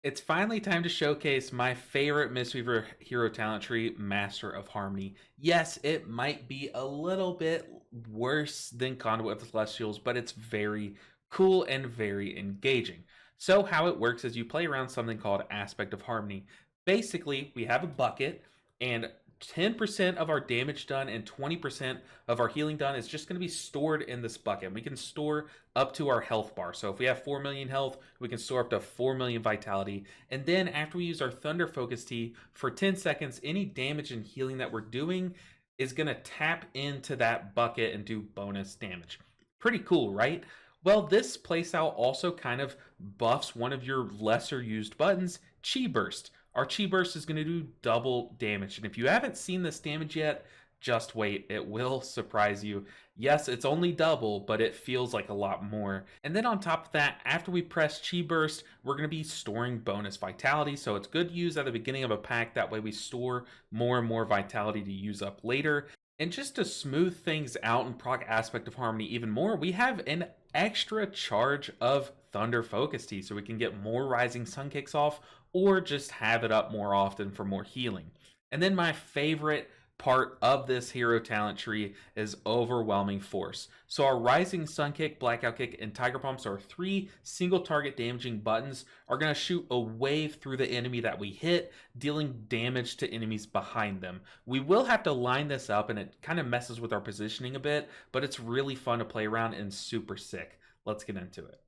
It's finally time to showcase my favorite Mistweaver hero talent tree, Master of Harmony. Yes, it might be a little bit worse than Conduit of Celestials, but it's very cool and very engaging. So how it works is you play around something called Aspect of Harmony. Basically, we have a bucket, and 10% of our damage done and 20% of our healing done is just going to be stored in this bucket. We can store up to our health bar. So if we have 4 million health, we can store up to 4 million vitality. And then after we use our Thunder Focus Tea for 10 seconds, any damage and healing that we're doing is going to tap into that bucket and do bonus damage. Pretty cool, right? Well, this playstyle also kind of buffs one of your lesser used buttons, Chi Burst. Our Chi Burst is going to do double damage. And if you haven't seen this damage yet, just wait. It will surprise you. Yes, it's only double, but it feels like a lot more. And then on top of that, after we press Chi Burst, we're going to be storing bonus vitality. So it's good to use at the beginning of a pack. That way we store more and more vitality to use up later. And just to smooth things out and proc Aspect of Harmony even more, we have an extra charge of Thunder Focus Tea, so we can get more Rising Sun Kicks off or just have it up more often for more healing. And then my favorite part of this hero talent tree is Overwhelming Force. So our Rising Sun Kick, Blackout Kick, and Tiger Pumps, our 3 single target damaging buttons, are going to shoot a wave through the enemy that we hit, dealing damage to enemies behind them. We will have to line this up, and it kind of messes with our positioning a bit, but it's really fun to play around and super sick. Let's get into it.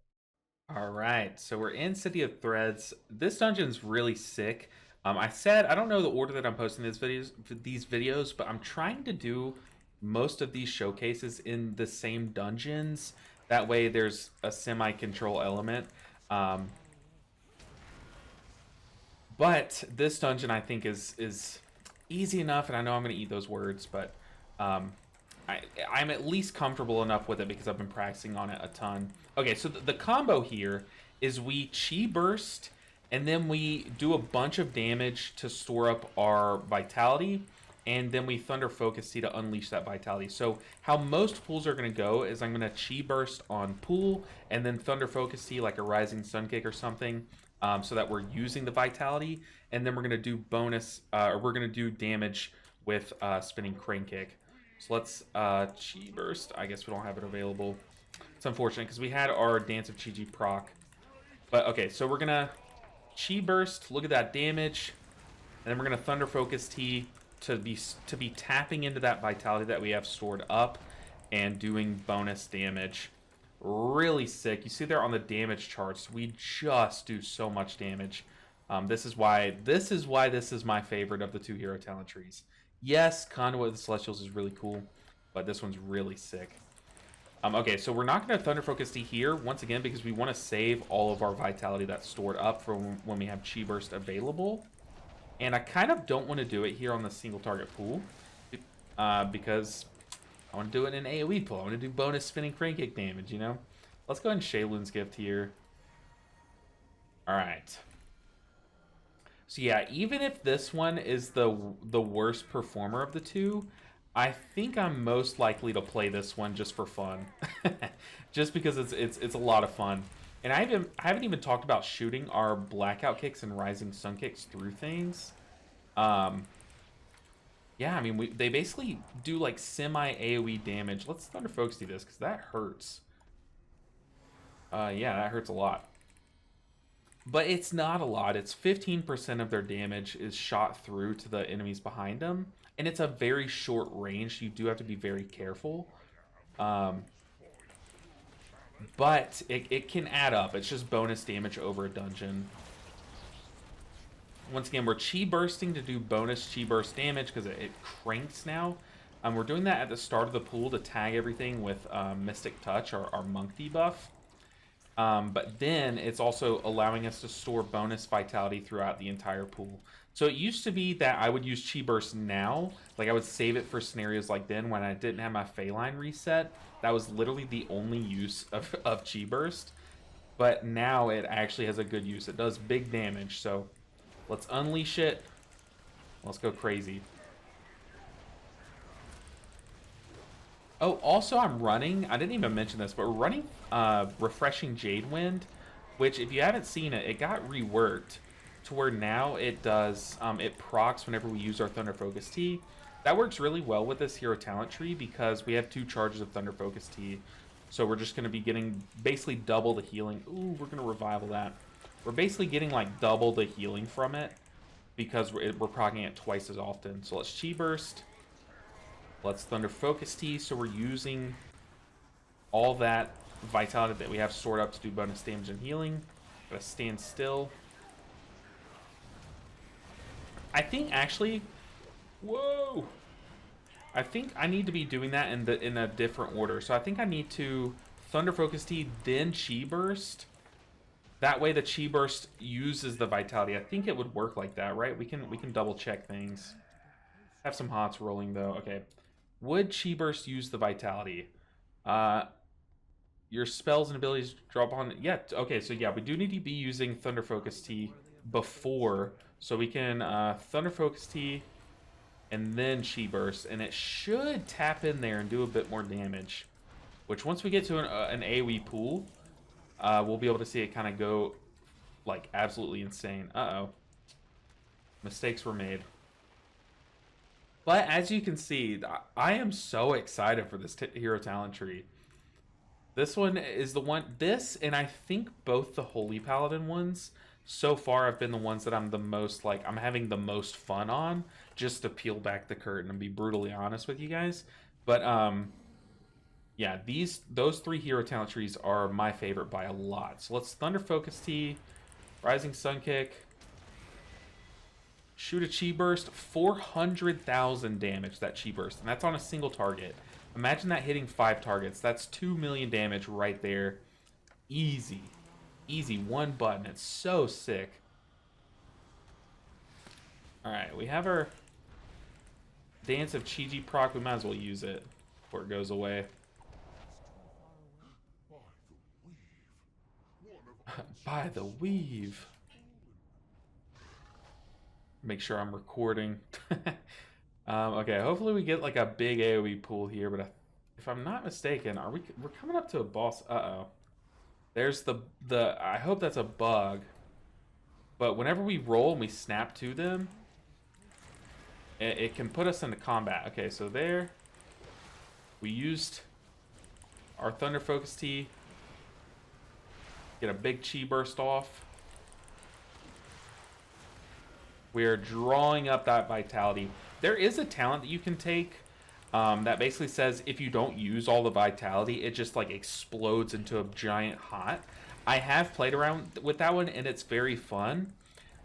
All right, so we're in City of Threads. This dungeon's really sick. I said I don't know the order that I'm posting these videos, but I'm trying to do most of these showcases in the same dungeons. That way, there's a semi-control element. But this dungeon I think is easy enough, and I know I'm going to eat those words, but I'm at least comfortable enough with it because I've been practicing on it a ton. Okay, so the combo here is we Chi Burst, and then we do a bunch of damage to store up our vitality, and then we Thunder Focus Tea to unleash that vitality. So how most pools are going to go is I'm going to Chi Burst on pool, and then Thunder Focus Tea like a Rising Sun Kick or something, so that we're using the vitality, and then we're going to do bonus, or we're going to do damage with Spinning Crane Kick. So let's Chi Burst. I guess we don't have it available. It's unfortunate because we had our Dance of Chi-Chi proc. But okay, so we're going to Chi Burst. Look at that damage. And then we're going to Thunder Focus Tea to be tapping into that vitality that we have stored up and doing bonus damage. Really sick. You see there on the damage charts, we just do so much damage. This is why this is my favorite of the 2 hero talent trees. Yes, Conduit of the Celestials is really cool, but this one's really sick. Okay, so we're not going to Thunder Focus Tea here, once again, because we want to save all of our vitality that's stored up for when we have Chi Burst available. And I kind of don't want to do it here on the single target pool, because I want to do it in an AoE pool. I want to do bonus Spinning Crane Kick damage, you know? Let's go ahead and Shaylun's Gift here. Alright. So yeah, even if this one is the worst performer of the 2, I think I'm most likely to play this one just for fun. Just because it's a lot of fun. And I haven't even talked about shooting our Blackout Kicks and Rising Sun Kicks through things. Yeah, I mean, they basically do like semi-AoE damage. Let's Thunder Focus Tea this, because that hurts. Yeah, that hurts a lot. But it's not a lot. It's 15% of their damage is shot through to the enemies behind them. And it's a very short range. You do have to be very careful. But it can add up. It's just bonus damage over a dungeon. Once again, we're Chi Bursting to do bonus Chi Burst damage because it cranks now. We're doing that at the start of the pool to tag everything with Mystic Touch, our monk debuff. But then it's also allowing us to store bonus vitality throughout the entire pool. So it used to be that I would use Chi Burst now. Like I would save it for scenarios like then when I didn't have my Phaline reset. That was literally the only use of Chi Burst. But now it actually has a good use. It does big damage. So let's unleash it. Let's go crazy. Oh, also I'm running, I didn't even mention this, but we're running Refreshing Jade Wind, which if you haven't seen it, it got reworked. to where now it does, it procs whenever we use our Thunder Focus Tea. That works really well with this hero talent tree because we have 2 charges of Thunder Focus Tea. So we're just going to be getting basically double the healing. Ooh, we're going to revival that. We're basically getting like double the healing from it because we're proccing it twice as often. So let's Chi Burst. Let's Thunder Focus Tea. So we're using all that vitality that we have stored up to do bonus damage and healing. Gotta stand still. I think actually, whoa! I think I need to be doing that in a different order. So I think I need to Thunder Focus Tea, then Chi Burst. That way the Chi Burst uses the vitality. I think it would work like that, right? We can double check things. Have some hots rolling though. Okay. Would Chi Burst use the vitality? Your spells and abilities drop on. Yeah, okay, so yeah, we do need to be using Thunder Focus Tea before. So we can Thunder Focus Tea and then Chi Burst, and it should tap in there and do a bit more damage. Which once we get to an AoE pool, we'll be able to see it kind of go like absolutely insane. Uh-oh. Mistakes were made. But as you can see, I am so excited for this hero talent tree. This one is the one, this and I think both the Holy Paladin ones so far have been the ones that I'm the most, like, I'm having the most fun on, just to peel back the curtain and be brutally honest with you guys. But, yeah, those 3 hero talent trees are my favorite by a lot. So let's Thunder Focus Tea, Rising Sun Kick, shoot a Chi Burst, 400,000 damage, that Chi Burst, and that's on a single target. Imagine that hitting 5 targets. That's 2 million damage right there. Easy. Easy, one button. It's so sick. Alright, we have our Dance of Chi-Ji proc. We might as well use it before it goes away. By the weave. Make sure I'm recording. Okay, hopefully we get like a big AoE pool here, but if I'm not mistaken, we're coming up to a boss. Uh-oh. There's I hope that's a bug. But whenever we roll and we snap to them, it can put us into combat. Okay, so there we used our Thunder Focus Tea. Get a big Chi Burst off. We are drawing up that vitality. There is a talent that you can take that basically says if you don't use all the vitality, it just like explodes into a giant hot. I have played around with that one and it's very fun,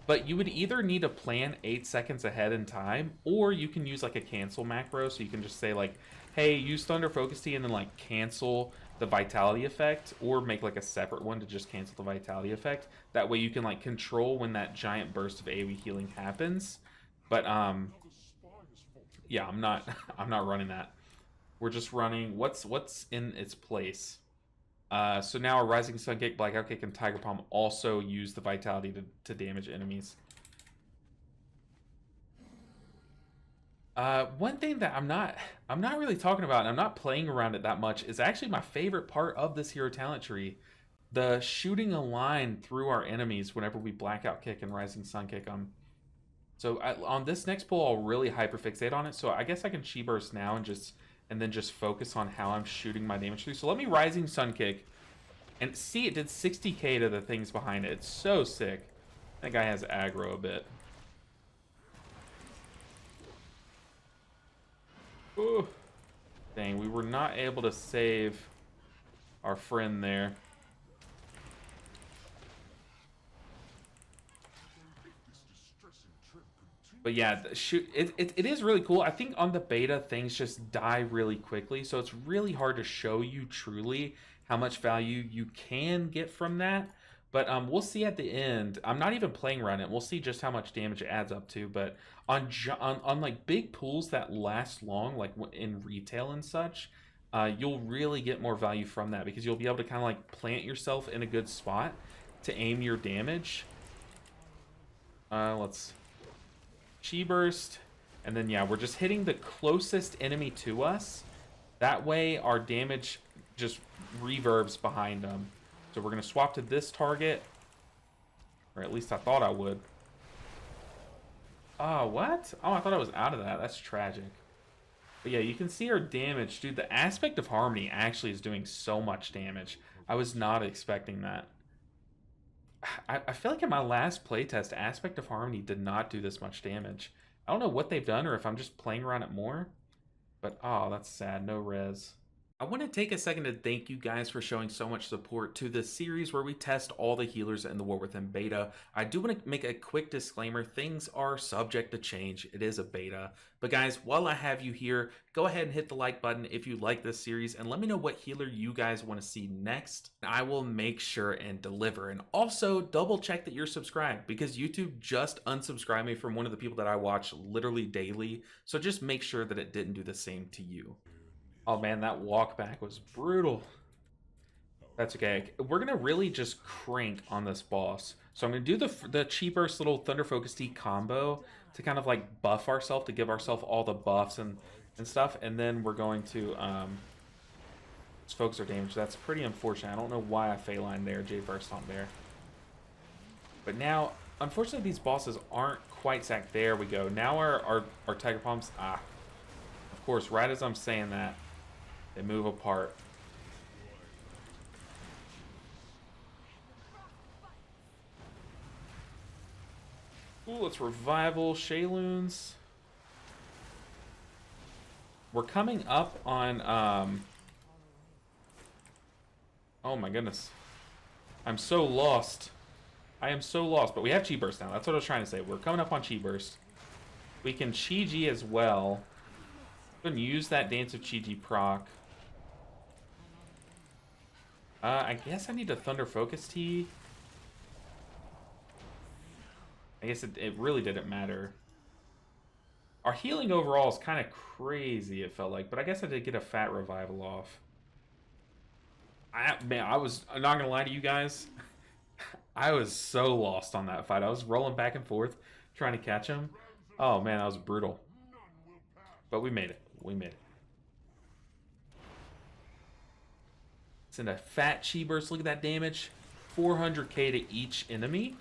but you would either need to plan 8 seconds ahead in time, or you can use like a cancel macro. So you can just say like, hey, use Thunder Focus Tea and then like cancel the vitality effect, or make like a separate one to just cancel the vitality effect. That way you can like control when that giant burst of AoE healing happens. But yeah, I'm not running that. We're just running what's in its place. So now our Rising Sun Kick, Blackout Kick, and Tiger Palm also use the vitality to damage enemies. One thing that I'm not really talking about, and I'm not playing around it that much, is actually my favorite part of this hero talent tree. The shooting a line through our enemies whenever we Blackout Kick and Rising Sun Kick them. So on this next pull, I'll really hyperfixate on it. So I guess I can Chi Burst now and then just focus on how I'm shooting my damage through. So let me Rising Sun Kick. And see, it did 60k to the things behind it. It's so sick. That guy has aggro a bit. Ooh. Dang, we were not able to save our friend there. But yeah, it is really cool. I think on the beta, things just die really quickly. So it's really hard to show you truly how much value you can get from that. But we'll see at the end. I'm not even playing around it. We'll see just how much damage it adds up to. But on like big pools that last long, like in retail and such, you'll really get more value from that, because you'll be able to kind of like plant yourself in a good spot to aim your damage. Let's Chi Burst, and then yeah, we're just hitting the closest enemy to us. That way our damage just reverbs behind them. So we're going to swap to this target, or at least I thought I would. Oh, what? Oh, I thought I was out of that. That's tragic. But yeah, you can see our damage. Dude, the aspect of harmony actually is doing so much damage. I was not expecting that. I feel like in my last playtest, aspect of harmony did not do this much damage. I don't know what they've done or if I'm just playing around it more. But oh, that's sad. No res. I want to take a second to thank you guys for showing so much support to this series where we test all the healers in the War Within beta. I do want to make a quick disclaimer. Things are subject to change. It is a beta. But guys, while I have you here, go ahead and hit the like button if you like this series and let me know what healer you guys want to see next. I will make sure and deliver. And also double check that you're subscribed because YouTube just unsubscribed me from one of the people that I watch literally daily. So just make sure that it didn't do the same to you. Oh man, that walk back was brutal. That's okay. We're gonna really just crank on this boss. So I'm gonna do the cheapest little Thunder Focus Tea combo to kind of like buff ourselves, to give ourselves all the buffs and stuff, and then we're going to just focus our damage. That's pretty unfortunate. I don't know why I Phaline there, Jade Burst on there. But now, unfortunately, these bosses aren't quite sacked. There we go. Now our Tiger Palms. Of course, right as I'm saying that, they move apart. Ooh, let's revival Shayloons. We're coming up on oh my goodness. I'm so lost. I am so lost, but we have Chi Burst now. That's what I was trying to say. We're coming up on Chi Burst. We can Chi G as well. Go and use that Dance of Chi G proc. I guess I need a Thunder Focus Tea. I guess it really didn't matter. Our healing overall is kind of crazy, it felt like, but I guess I did get a fat revival off. I'm not gonna lie to you guys. I was so lost on that fight. I was rolling back and forth trying to catch him. Oh man, that was brutal. But we made it. We made it. Send a fat Chi Burst. Look at that damage. 400k to each enemy.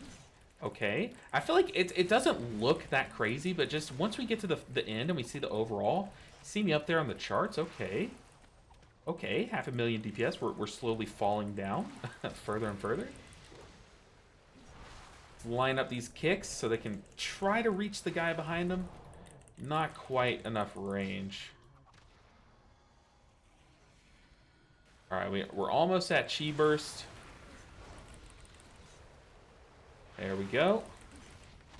Okay. I feel like it doesn't look that crazy, but just once we get to the end and we see the overall, see me up there on the charts. Okay. Okay, 500,000 DPS. We're slowly falling down further and further. Let's line up these kicks so they can try to reach the guy behind them. Not quite enough range. Alright, we're almost at Chi Burst. There we go.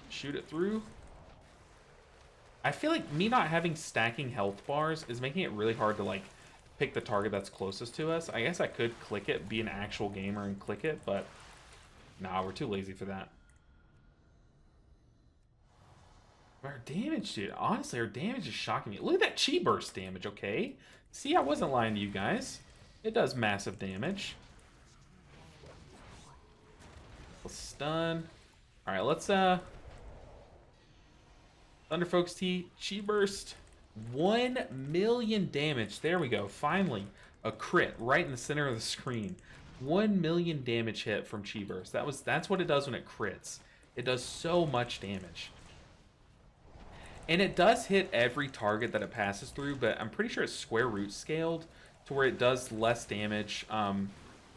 Shoot it through. I feel like me not having stacking health bars is making it really hard to like pick the target that's closest to us. I guess I could click it, be an actual gamer and click it, but nah, we're too lazy for that. Our damage, dude. Honestly, our damage is shocking me. Look at that Chi Burst damage, okay? See, I wasn't lying to you guys. It does massive damage. Stun. Alright, let's Thunder Focus Tea, Chi Burst. 1 million damage. There we go. Finally, a crit right in the center of the screen. 1 million damage hit from Chi Burst. That's what it does when it crits. It does so much damage. And it does hit every target that it passes through, but I'm pretty sure it's square root scaled to where it does less damage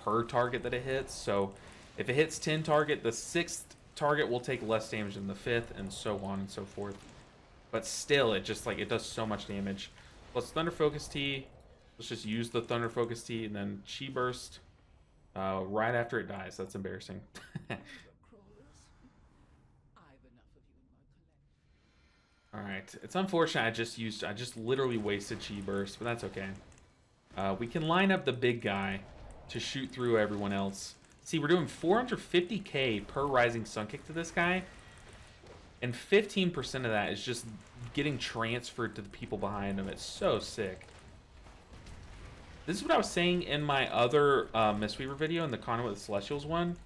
per target that it hits. So if it hits 10 target, the 6th target will take less damage than the 5th, and so on and so forth. But still, it does so much damage. Let's Thunder Focus Tea. Let's just use the Thunder Focus Tea and then Chi Burst right after it dies. That's embarrassing. Alright, it's unfortunate I just literally wasted Chi Burst, but that's okay. We can line up the big guy to shoot through everyone else. See, we're doing 450k per Rising Sun Kick to this guy, and 15% of that is just getting transferred to the people behind him. It's so sick. This is what I was saying in my other Mistweaver video, in the Conduit with the Celestials one,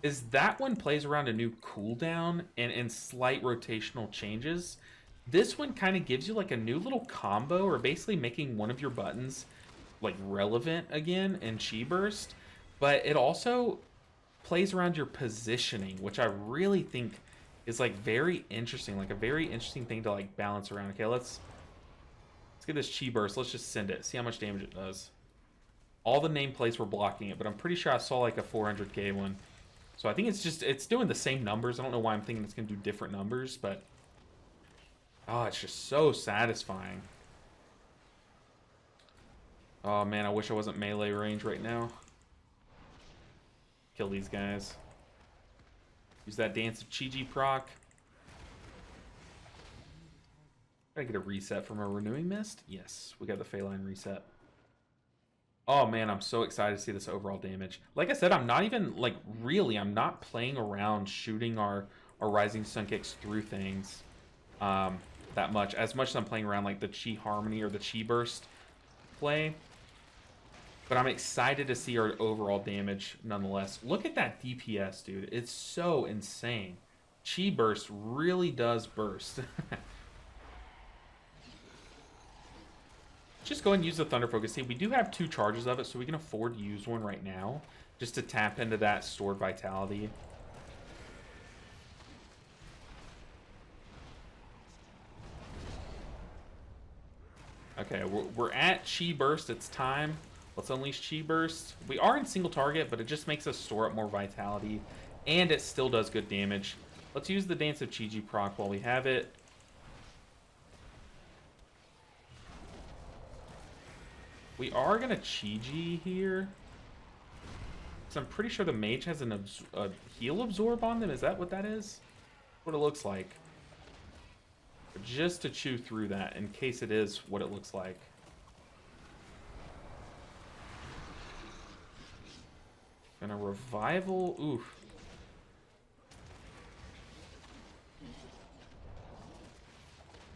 is that one plays around a new cooldown and slight rotational changes. This one kind of gives you like a new little combo, or basically making one of your buttons like relevant again in Chi Burst, but it also plays around your positioning, which I really think is like very interesting, like a very interesting thing to like balance around. Okay, let's get this chi burst. Let's just send it. See how much damage it does. All the nameplates were blocking it, but I'm pretty sure I saw like a 400k one. So I think it's doing the same numbers. I don't know why I'm thinking it's gonna do different numbers, but oh, it's just so satisfying. Oh man, I wish I wasn't melee range right now. Kill these guys. Use that Dance of Chi proc. Did I get a reset from a Renewing Mist? Yes, we got the Phaline reset. Oh man, I'm so excited to see this overall damage. Like I said, I'm not even, like, really, I'm not playing around shooting our Rising Sun Kicks through things that much. As much as I'm playing around, like, the Chi Harmony or the Chi Burst play. But I'm excited to see our overall damage nonetheless. Look at that DPS, dude. It's so insane. Chi Burst really does burst. Just go ahead and use the Thunder Focus. See, we do have 2 charges of it, so we can afford to use one right now. Just to tap into that stored vitality. Okay, we're at Chi Burst. It's time. Let's unleash Chi Burst. We are in single target, but it just makes us store up more vitality. And it still does good damage. Let's use the Dance of Chi proc while we have it. We are going to Chi here. So I'm pretty sure the mage has a heal absorb on them. Is that what that is? What it looks like. But just to chew through that in case it is what it looks like. And a revival. Oof.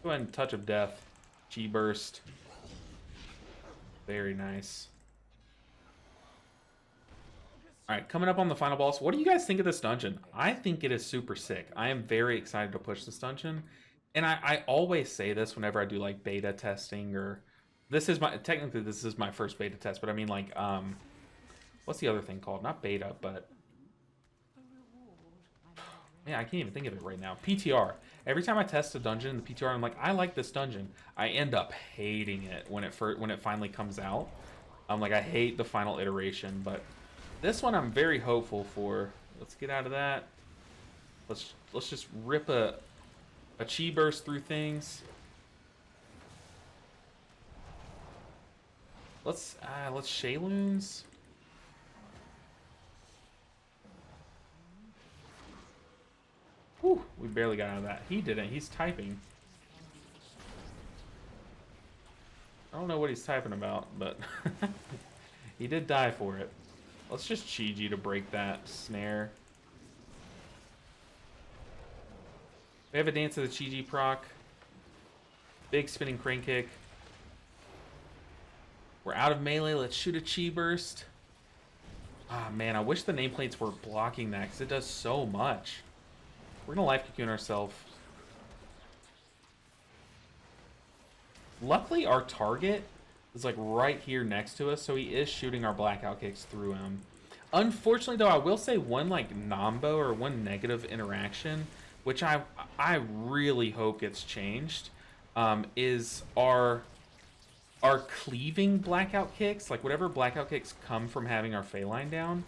Go ahead and Touch of Death. Chi Burst. Very nice. Alright, coming up on the final boss. What do you guys think of this dungeon? I think it is super sick. I am very excited to push this dungeon. And I always say this whenever I do like beta testing or... Technically this is my first beta test, but I mean like, what's the other thing called? Not beta, but... Man, I can't even think of it right now. PTR. Every time I test a dungeon in the PTR, I'm like, I like this dungeon. I end up hating it when it finally comes out. I'm like, I hate the final iteration, but this one I'm very hopeful for. Let's get out of that. Let's just rip a Chi Burst through things. Let's Shayloons. Whew, we barely got out of that. He didn't. He's typing. I don't know what he's typing about, but he did die for it. Let's just Chi to break that snare. We have a Dance of the Chi proc. Big spinning crane kick. We're out of melee. Let's shoot a Chi Burst. Ah, man, I wish the nameplates were blocking that because it does so much. We're going to life cocoon ourselves. Luckily, our target is like right here next to us, so he is shooting our blackout kicks through him. Unfortunately, though, I will say one like nombo or one negative interaction, which I really hope gets changed, is our cleaving blackout kicks. Like whatever blackout kicks come from having our Phaline down,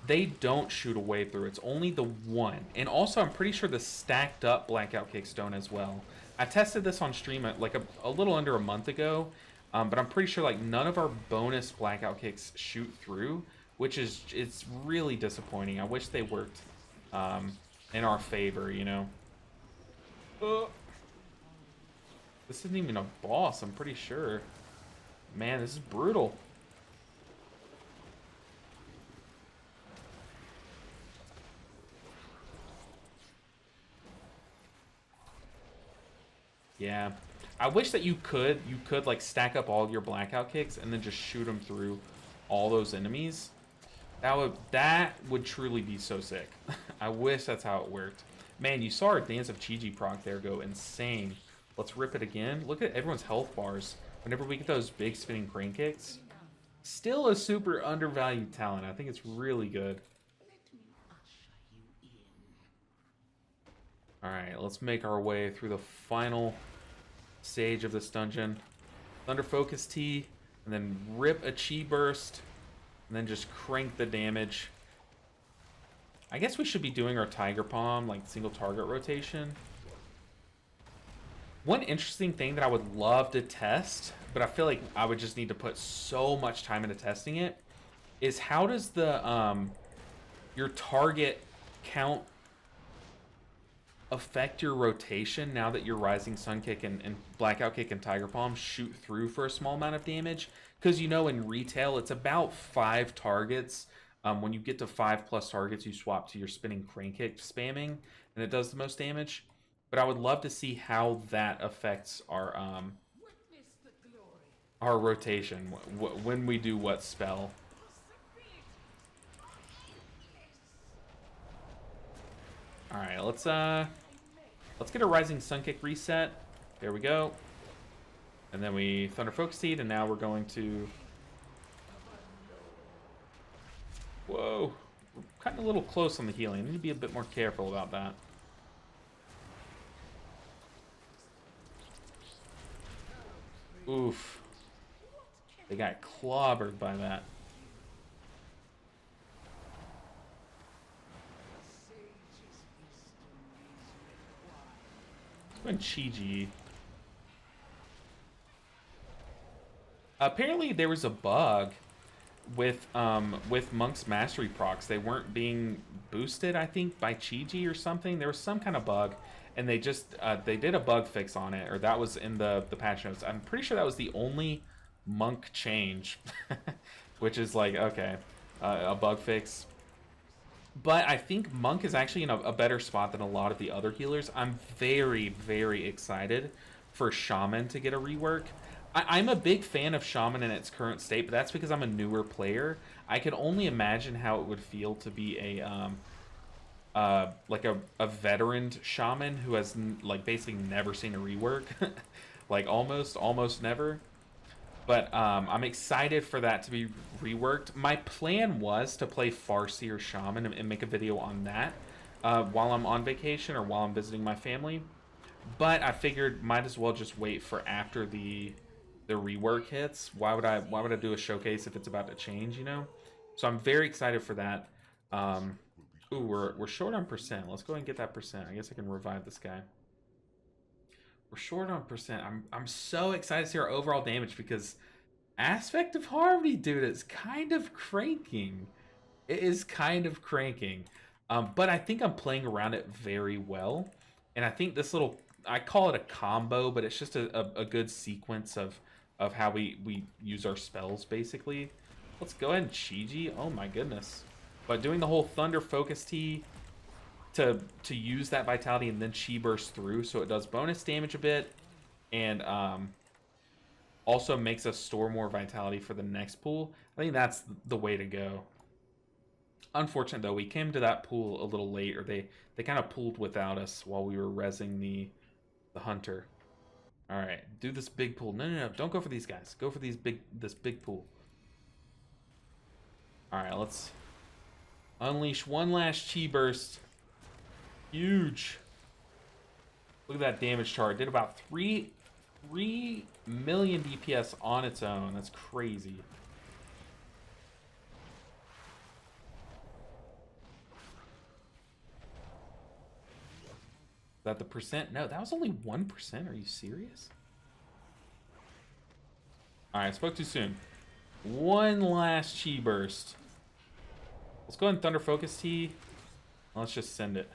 they don't shoot a wave through. It's only the one. And also, I'm pretty sure the stacked up blackout kicks don't as well. I tested this on stream like a little under a month ago, but I'm pretty sure like none of our bonus blackout kicks shoot through, which is it's really disappointing. I wish they worked in our favor, you know. This isn't even a boss, I'm pretty sure. Man, this is brutal. Yeah, I wish that you could like stack up all your blackout kicks and then just shoot them through all those enemies. That would truly be so sick. I wish that's how it worked. Man, you saw our Dance of Chi proc there go insane. Let's rip it again. Look at everyone's health bars whenever we get those big spinning crane kicks. Still a super undervalued talent. I think it's really good. Alright, let's make our way through the final stage of this dungeon. Thunder Focus Tea, and then rip a Chi Burst, and then just crank the damage. I guess we should be doing our Tiger Palm, like single target rotation. One interesting thing that I would love to test, but I feel like I would just need to put so much time into testing it, is how does the your target count affect your rotation now that your Rising Sun Kick and Blackout Kick and Tiger Palm shoot through for a small amount of damage? Because you know in retail it's about 5 targets. When you get to 5+ targets, you swap to your spinning Crane Kick spamming, and it does the most damage. But I would love to see how that affects our rotation when we do what spell. All right, let's get a Rising Sun Kick reset. There we go. And then we Thunder Focus Seed, and now we're going to. Whoa, we're cutting a little close on the healing. I need to be a bit more careful about that. Oof. They got clobbered by that. Let's go Chi-Ji. Apparently there was a bug with Monk's Mastery procs. They weren't being boosted, I think, by Chi-Ji or something. There was some kind of bug, and they just they did a bug fix on it, or that was in the patch notes. I'm pretty sure that was the only Monk change, which is like, okay, a bug fix. But I think Monk is actually in a better spot than a lot of the other healers. I'm very, very excited for Shaman to get a rework. I'm a big fan of Shaman in its current state, but that's because I'm a newer player. I can only imagine how it would feel to be a like a veteran Shaman who has like basically never seen a rework, like almost never. But I'm excited for that to be reworked. My plan was to play Farseer Shaman and make a video on that while I'm on vacation or while I'm visiting my family. But I figured might as well just wait for after the rework hits. Why would I do a showcase if it's about to change, you know? So I'm very excited for that. Ooh, we're short on percent. Let's go ahead and get that percent. I guess I can revive this guy. We're short on percent. I'm so excited to see our overall damage because Aspect of Harmony, dude, is kind of cranking. It is kind of cranking. But I think I'm playing around it very well. And I think this little, I call it a combo, but it's just a good sequence of how we use our spells, basically. Let's go ahead and Chi-Ji. Oh my goodness. But doing the whole Thunder Focus Tea to use that Vitality and then Chi Burst through, so it does bonus damage a bit, and also makes us store more Vitality for the next pool. I think that's the way to go. Unfortunate though, we came to that pool a little late, or they kind of pooled without us while we were rezzing the hunter. All right, do this big pool. No, don't go for these guys. Go for this big pool. All right, let's unleash one last Chi Burst. Huge. Look at that damage chart. Did about 3 million DPS on its own. That's crazy. Is that the percent? No, that was only 1%. Are you serious? Alright, spoke too soon. One last Chi Burst. Let's go ahead and Thunder Focus Tea. Let's just send it.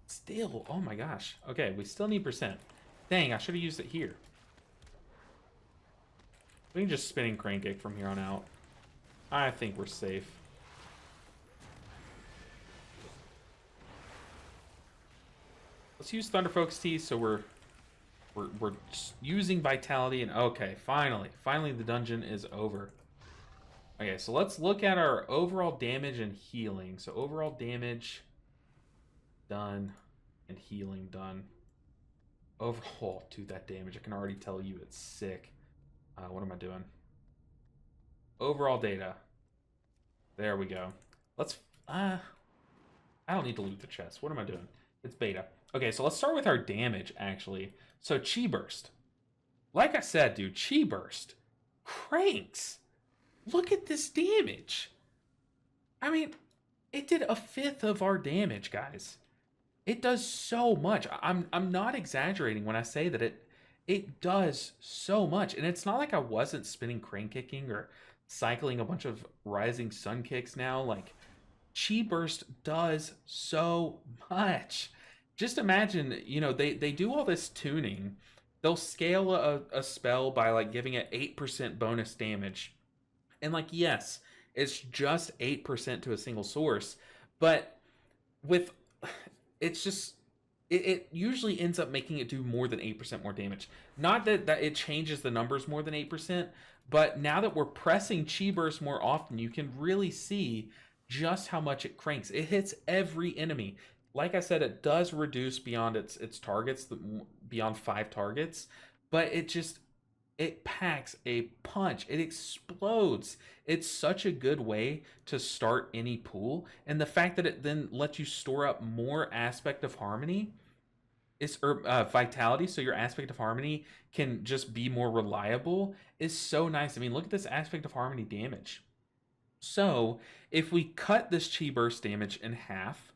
Still, oh my gosh. Okay, we still need percent. Dang, I should have used it here. We can just spinning Crane Kick from here on out. I think we're safe. Let's use Thunder Focus Tea so we're using Vitality, and okay, finally the dungeon is over. Okay, so let's look at our overall damage and healing. So overall damage done and healing done. Overall, dude, that damage, I can already tell you it's sick. What am I doing? Overall data. There we go. Let's, I don't need to loot the chest. What am I doing? It's beta. Okay, so let's start with our damage, actually. So, Chi Burst. Like I said, dude, Chi Burst cranks. Look at this damage. I mean, it did a fifth of our damage, guys. It does so much. I'm not exaggerating when I say that it does so much. And it's not like I wasn't spinning crane kicking or cycling a bunch of rising sun kicks now. Like, Chi Burst does so much. Just imagine, you know, they do all this tuning. They'll scale a spell by like giving it 8% bonus damage. And like, yes, it's just 8% to a single source, but with it's just it usually ends up making it do more than 8% more damage. Not that it changes the numbers more than 8%, but now that we're pressing Chi Burst more often, you can really see just how much it cranks. It hits every enemy. Like I said, it does reduce beyond its targets, beyond 5 targets, but it packs a punch. It explodes. It's such a good way to start any pool, and the fact that it then lets you store up more aspect of harmony is or vitality, so your aspect of harmony can just be more reliable, is so nice. I mean, look at this aspect of harmony damage. So if we cut this Chi Burst damage in half,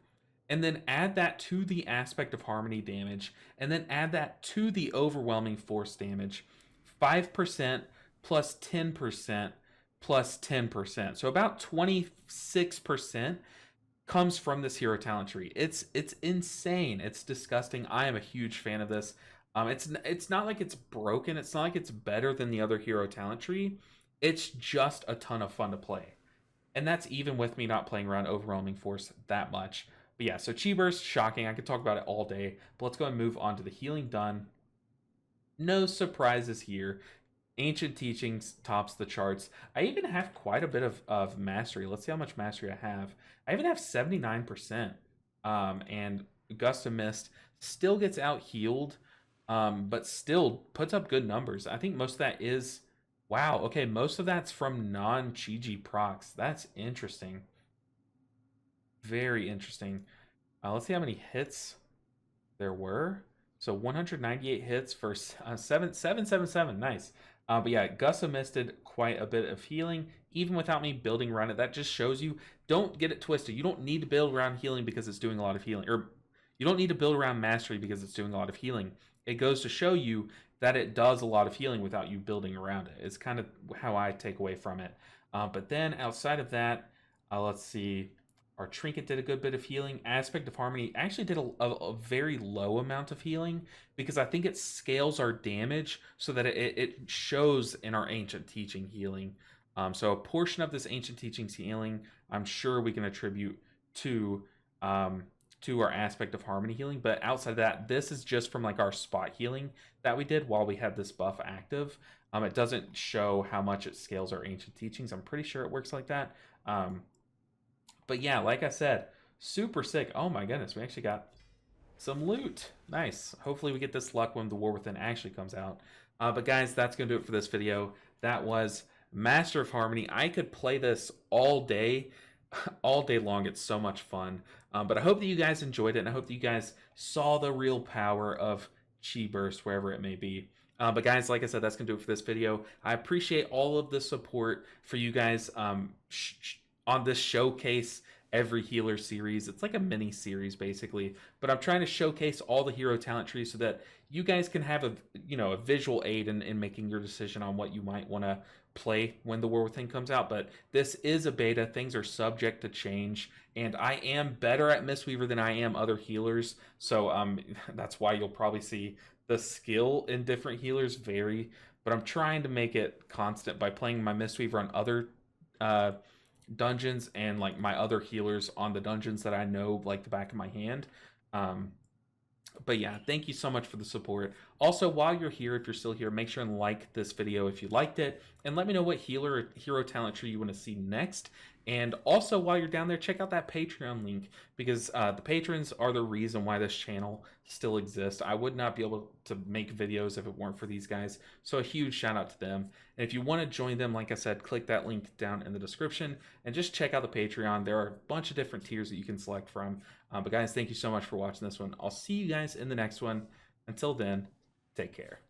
and then add that to the aspect of harmony damage, and then add that to the overwhelming force damage, 5% plus 10% plus 10%. So about 26% comes from this hero talent tree. It's insane. It's disgusting. I am a huge fan of this. It's not like it's broken. It's not like it's better than the other hero talent tree. It's just a ton of fun to play. And that's even with me not playing around overwhelming force that much. But yeah, so Chi Burst, shocking. I could talk about it all day. But let's go and move on to the healing done. No surprises here. Ancient Teachings tops the charts. I even have quite a bit of mastery. Let's see how much mastery I have. I even have 79%. And Gust of Mist still gets out healed, but still puts up good numbers. I think most of that is... Wow, okay, most of that's from non-Chi procs. That's interesting. Very interesting. Let's see how many hits there were. So 198 hits for 777. Nice. But yeah, Gus did quite a bit of healing, even without me building around it. That just shows you, don't get it twisted. You don't need to build around healing because it's doing a lot of healing. Or you don't need to build around mastery because it's doing a lot of healing. It goes to show you that it does a lot of healing without you building around it. It's kind of how I take away from it. But then outside of that, let's see. Our Trinket did a good bit of healing. Aspect of Harmony actually did a very low amount of healing because I think it scales our damage so that it shows in our Ancient Teaching healing. So a portion of this Ancient Teachings healing, I'm sure we can attribute to our Aspect of Harmony healing. But outside of that, this is just from like our spot healing that we did while we had this buff active. It doesn't show how much it scales our Ancient Teachings. I'm pretty sure it works like that. But yeah, like I said, super sick. Oh my goodness, we actually got some loot. Nice. Hopefully we get this luck when the War Within actually comes out. But guys, that's going to do it for this video. That was Master of Harmony. I could play this all day long. It's so much fun. But I hope that you guys enjoyed it, and I hope that you guys saw the real power of Chi Burst, wherever it may be. But guys, like I said, that's going to do it for this video. I appreciate all of the support for you guys on this showcase every healer series. It's like a mini series basically, but I'm trying to showcase all the hero talent trees so that you guys can have a visual aid in making your decision on what you might want to play when the War Within comes out. But this is a beta. Things are subject to change, and I am better at Mistweaver than I am other healers, so that's why you'll probably see the skill in different healers vary, but I'm trying to make it constant by playing my Mistweaver on other dungeons and like my other healers on the dungeons that I know like the back of my hand. But yeah, thank you so much for the support. Also, while you're here, if you're still here, make sure and like this video if you liked it, and let me know what healer or hero talent tree you want to see next. And also, while you're down there, check out that Patreon link because the patrons are the reason why this channel still exists. I would not be able to make videos if it weren't for these guys. So a huge shout out to them. And if you want to join them, like I said, click that link down in the description and just check out the Patreon. There are a bunch of different tiers that you can select from. But guys, thank you so much for watching this one. I'll see you guys in the next one. Until then, take care.